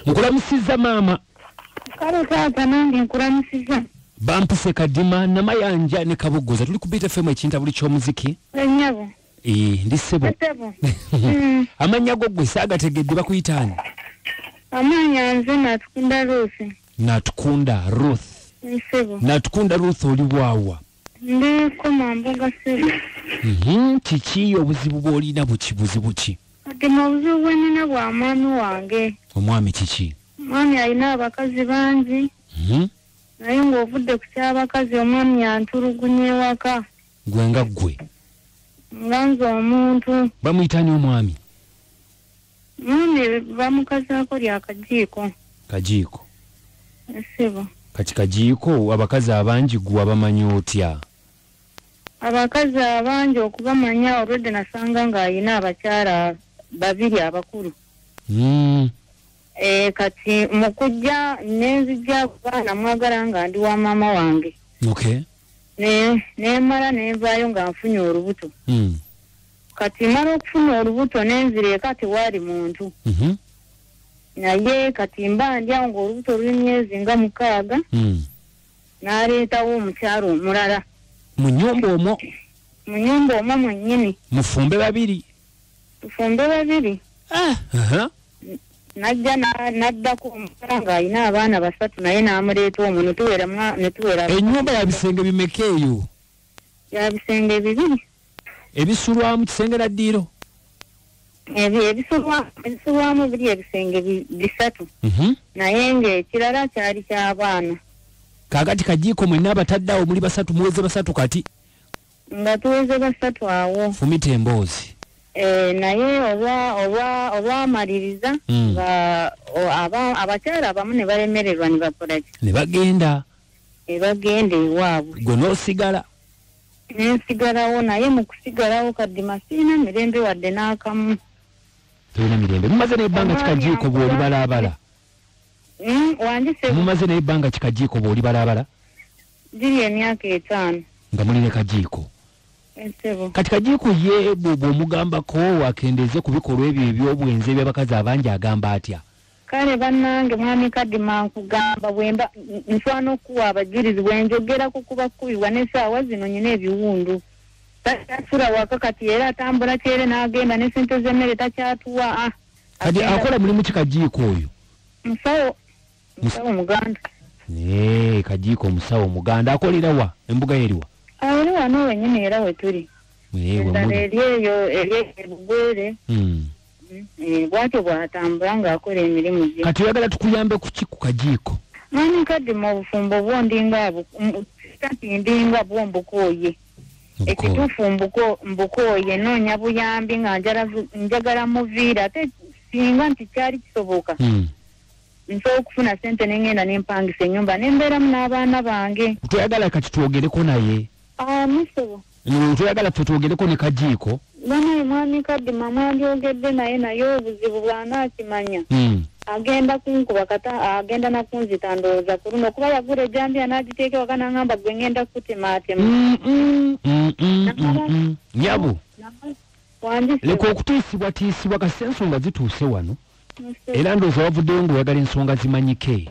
Nkulamusiza mama. Kale taata nange nkulamusiza. Bampuse kadima na mayanja ne kabuguza tuli kubita fema ekinta buli ky'omuziki. Enyabo. Ndi sebo. Amanya go gwe saagategedde bakuyitani. Amanya nze Natukunda Ruth. Natukunda Ruth. Sebo. Natukunda Ruth oli bwawa. Ndi koma mboga sebo. Kiki obuzibu bw'olina buzibu ki? Ati obuzibu bwenina bwa mwami wange. Omwami kiki? Mwami alina abakazi bangi. Naye ng'ovudde ku ky'abakazi omwami yantulugunya ewaka. Gwe nga ggwe. Nga nze omuntu. Bamuyitani omwami? Mwami bamukazaako lya Kajjiko. Kajjiko. Sebo. Kati Kajjiko abakazi abangi gwe abamanyi otya? Abakazi abangi okubamanya olwedde nasanga ng'ayina abakyala babiri abakulu. Kati mukujja nenzijja kubaana mwagala nga ndi wa maama wange. Okay. Nemala nenvaayo nga nfunye olubuto. Kati mala okufuna olubuto nenzire kati waali muntu. Naye kati mba ndyawo ng'olubuto luli myezi nga 6. N'aleetawo omukyalo omulala. Mu nnyumba omwo? Mu nnyumba omwo mwennyini. Mufumbe babiri? Tufumbe babiri. Najja naddako omukala ng'alina abaana 3 naye n'amuleeta omwo ne tuwera. Ennyumba ya bisenge bimeka eyo? Ya bisenge 2. Ebisulwamu kisenge na ddiiro? Ebisulwamu biri ebisenge 3. Naye ng'ekirala kyali ky'abaana. Kaakati Kajjiko mwenna abatadde muli 3 muweze 3 kati? Nga tuweze 3 awo. Fumita emboozi. Naye olwamaliriza nga abakyala abamu ne balemererwa ne bakola ki? Ne bagenda. Bagenda ewaabwe. Gwe n'osigala? Nensigalawo naye mu kusigalawo kadima sirina mirembe wadde n'akamu. Tolina mirembe. Mumaze n'ebbanga ki Kajjiko bw'oli balaabala? Wandise. Mumaze n'ebbanga ki Kajjiko bw'oli balaabala? Giri emyaka 5. Nga muli ne Kajjiko? Ensebo. Kati Kajjiko ye bw'omugambako akendeeze ku bikolwa ebyo eby'obwenzi eby'abakazi abangi agamba atya? Kale bannange mwami kadima nkugamba bwemba nswana okuwa abajulizi bwenjogera ku kuba kubibwa n'essaawa zino nyina ebiwundu. Tasula waka kati era atambula kyere n'agenda ne sente z'emmere takyatuwa. Kati akola mulimu ki Kajjiko oyo? Musawo Muganda. Kajjiko musawo Muganda akolera wa? Embuga eriwa? Ari wano wenyine era we tuli. Eyo ebugwere. Bwatyo bwatambula ng'akola emirimu gye. Kati oyagala tukuyambe ku ki ku Kajjiko? Mwami kadima obufumbo bwo ndinga ndinga bwo mbukooye. Ekituufu mbukooye noonya buyambi nga njagala muviira ate singa nti kyali kisoboka. Nsobola okufuna sente n'engenda n'empangisa ennyumba n'embeeramu n'abaana bange. Toyagala kati twogereko naye? Musobo. Toyagala ffe twogereko ne Kajjiko? Banaye mwami kadima mwandyogedde naye obuzibu bw'anaakimanya. Agenda kunkuba agenda nakunzita ndowooza ku luno kuba yagula ejjambiya n'agiteeka waka n'angamba gwe ngenda kutemaatema. Nyabo. Leka okutiisibwatiisibwa kasi ensonga zituuse wano. Era ndowooza wavuddeyo ng'oyagala ensonga zimanyike.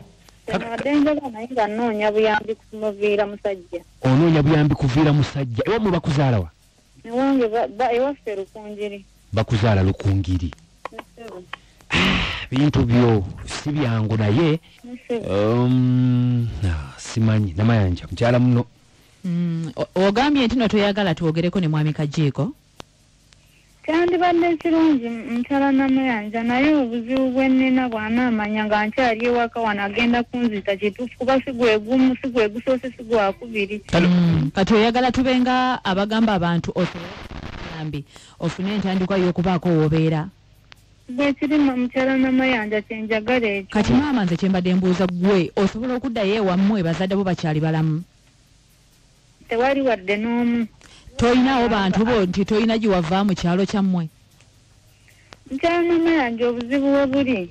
Adenjaga naye nga nnoonya buyambi kumuviira musajja. Onoonya buyambi kuviira musajja. Ewa mu bakuzaala wa? Ewange ewaffe Lukungiri. Bakuzaala Lukungiri. Bintu byo si byangu naye simanyi namayanja mukyala muno. Ogambye nti no toyagala twogereko ne mwami Kajjiko? Kyandibadde kirungi mukyala namayanja naye obuzibu bwennina bw'anaamanya nga nkyali ewaka wano agenda kunzita kituufu kuba sigwe gumu sigwe gusoose sigwakubiri. Kati oyagala tubenga abagamba abantu osobola ofune entandikwa y'okubaako w'obeera? Bwe kirima mukyala namayanja kyenjagala ekyo. Kati maama nze kyembadde mbuuza gwe osobola okuddayo ewammwe bazadde bo bakyali balamu? Tewali wadde n'omu. Toyinawo bantu bo nti toyina gye wava mu kyalo kyammwe? Mukyala namayanja obuzibu we buli.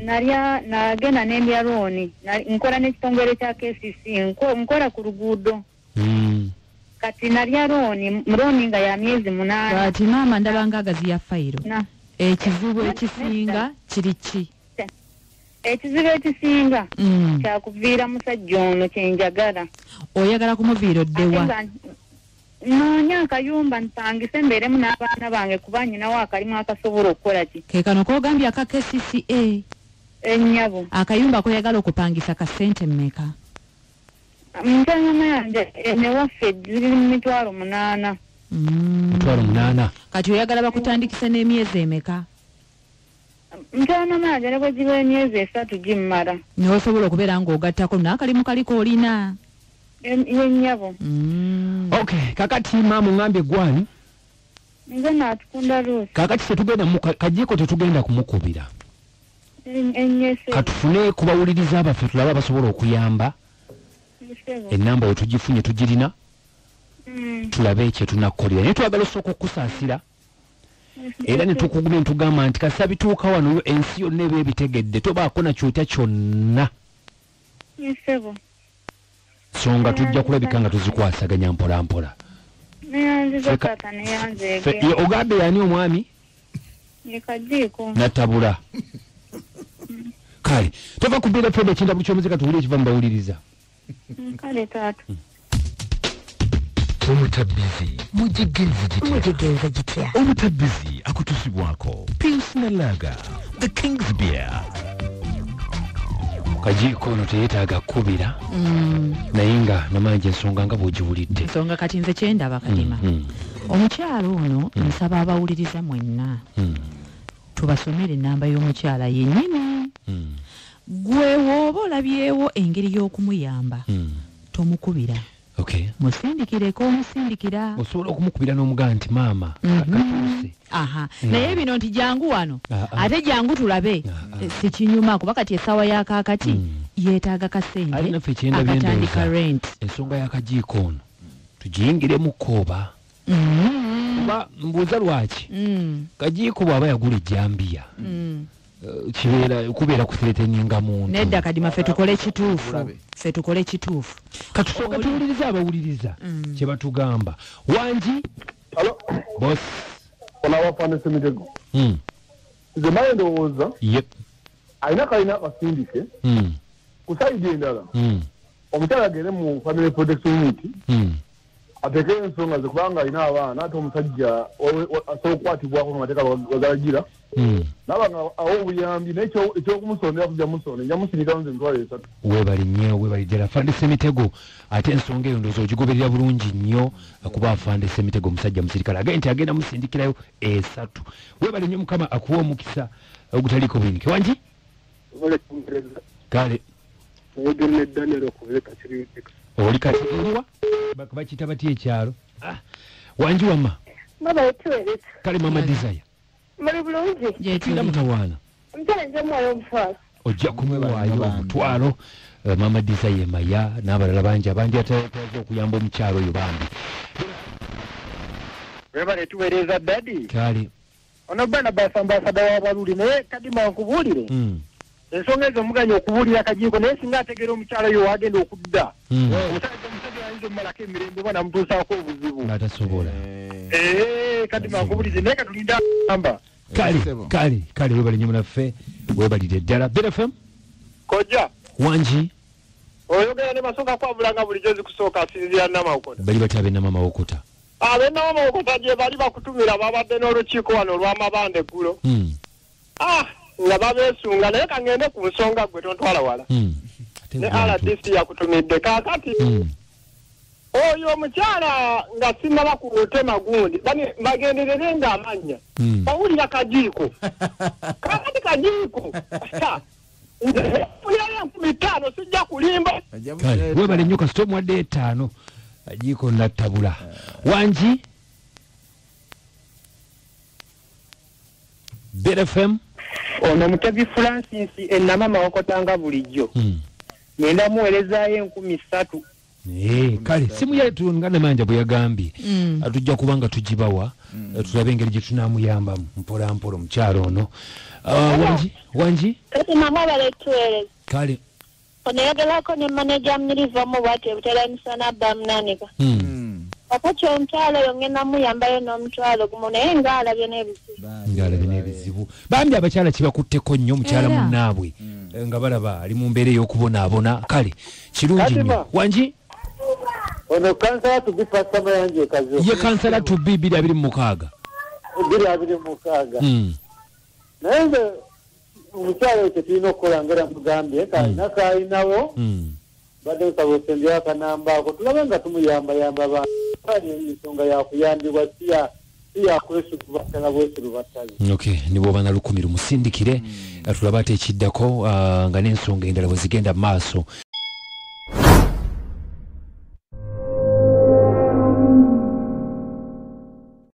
Nagenda n'endya looni. Nkola n'ekitongole kya KCC. Nkola ku luguudo. Kati nalya looni nga ya myezi 8. Kati maama ndabanga agazi ya fayiro. Ekizibu ekisinga Kirichi. Ekizibu ekisinga kyakuviira musajja ono kyenjagala. Oyagala kumuviira oddewa? Noonya akayumba mpangise mbeeremu n'abaana bange kuba nyinawo akalimu akasobola okukola ki. Ke kano koogambye aka KCCA. Ennyabo. Akayumba koyagala okupangisa ka ssente mmeka? Mutanyama yange newaffe ziri mu 8,000. 8,000. Kati oyagala bakutandikise n'emyezi emeka? Mutanyama yange ne bwe giba emyezi 3 gimmala. N'osobola okubeera ng'ogattako n'akalimu kaliko olina? Yennyabo. Okay, kakati mama ngambye gwani? Nze natukunda Lucy. Kakati setugenda mu Kajjiko tetugenda kumukubira. Enyese. Katufune kubawuliriza abaffe tulaba abasobola okuyamba. Enamba we tugifunye tugirina. Tulabe ekyo tunakolera. Naye twagala osooka okusaasira. Era ne tukugumya ntugamba nti kasa bituuka wano ensi yonna eba ebitegedde tobaako na kyota kyonna. Yesebo. Songa tujja kulabika nga tuzikwasaganya mpola mpola. Neyanziza kata neyanzege. Ogambe yani omwami? Ye Kajjiko. Natabula. Kale, tova kubira fedde ekinda buli ky'omuzika tuwulire ekiva mu bawuliriza. Kale taata. Omutabbizi mujigenza gitya omutabbizi akutusibwako Pius Nalaga the King's Beer. Kajjiko ono teyeetaaga kkubira naye nga namanje ensonga nga bw'ogiwulidde. Ensonga kati nze kyendaba Kadima. Omukyalo ono nsaba abawuliriza mwenna tubasomere ennamba y'omukyala yennyini. Gwe wooba olabyewo engeri y'okumuyamba tomukubira. Okay. Musindikireko omusindikira. Osobola okumukubira n'omugamba nti maama katuuse. Aha. Naye bino nti jangu wano. Ate jangu tulabe. Si kinyuma kuba kati essaawa ya kaakati yeetaaga kasente. Ali naffe ekyenda akatandika rent. Ensonga ya Kajjiko ono tugiyingire mu kkooba. Kuba mbuuza lwaki Kajjiko bw'aba yagula ejjambiya kubeera kusereteninga muntu. Nedda Kadima ffe tukole kituufu. Ffe tukole kituufu. Katusooka tuwuliriza abawuliriza kye batugamba. Wange. Halo. Boss. Onawafande Semitego. Nze naye ndowooza. Yep. Kalina akasindike. Kusayidi endala. Omukyala agende mu family protection unit. Ateke ensonga ze kubanga alina abaana ate omusajja asobola okukwatibwako mu mateeka bagalagira. Nabanga awo obuyambi n'ekyo ekyokumusondera kujja musonde nja musindikamu nze emitwalo 3. Weebali nnyo weebali ddala Afande Semitego ate ensonga eyo ndowooza ogigoberera bulungi nnyo kuba Afande Semitego omusajja musirikale agende nti agenda musindikirayo 3. Weebali nnyo Mukama akuwa omukisa ogutaliko bwinike. Wange? Kale. Oli kati oliwa? Bakiyita batya ekyalo? Wange wamma? Kale Mama Desire. Mali bulungi. Yetinda mutawaana. Mpere nje mwayo omufaaso. Ojja kumwewaayo omutwalo Mama Desire Maya n'abalala bangi abandi ataza okuyamba omukyalo oyo bambi. Webale tuweereza dadi. Kale. Ono bana basambasada w'abaluli naye Kadima nkubuulire. Ensonga ezo muganya okubuulira Kajjiko naye singa ategeera omukyalo oyo wagenda okudda. Omusajja ayinza omumalako emirembe bwana mutuusaako obuzibu. N'atasobola. Kadima nkubuulire naye katulinda amba. Kale webali nnyo munaffe webalire ddala. BFM? Kojja. Wange? Oyogera ne masonga kwabulanga bulijjo zikusooka asinzira Namawokota. Bali batya Namawokota. Namawokota gye bali bakutumira babadde n'olukiiko wano olw'amabanda eggulo. Nga babeesunga naye kangende ku nsonga gwe tontwala wala. Ne RDC yakutumidde kaakati. Oyo omukyala nga sinnaba ku lutema gundi bagenderere ng'amannya bawulira Kajjiko kakati Kajjiko fulirayo 5,000 sijja kulimba. Kale webale nnyo kasita omuwadde 5 Kajjiko nattabula. Wange? BFM? Ono Mutebi Francis Namawokota nga bulijjo ngenda muweerezaayo 3,000. Kale simu yetu nga Namanja bwe yagambye atujja kubanga tugibawa tulabe engeri gye tunaamuyambamu mpola mpola omukyalo ono. Wange? Kati mama baletuweereza. Kale. Ono yagalako ne manager amirivamu bw'ati ebutalanisa n'abba amunanika. Kakati omutwalo yongena muyambayo n'omutwalo gumu naye ng'alabye n'ebizibu. Bambi abakyala kibakutteko nnyo mukyala munnaabwe nga balaba ali mu mbeera ey'okubonaabona. Kale kirungi nnyo. Wanji? Ono kansala tubi pasama yange kazo. Ye kansala tubi 226. 226. Naye omukyala ekyo tulina okukola ngera mugambye kalina kaalinawo badde nsaba osembyeyo akanamba ako tulabe nga tumuyambayamba abantu kali ensonga yakuyambibwa si yakwesukubatala bwesurubatale. Okay, nibo bana 10 lumusindikire tulaba ate ekiddako nga n'ensonga endala bwe zigenda mu maaso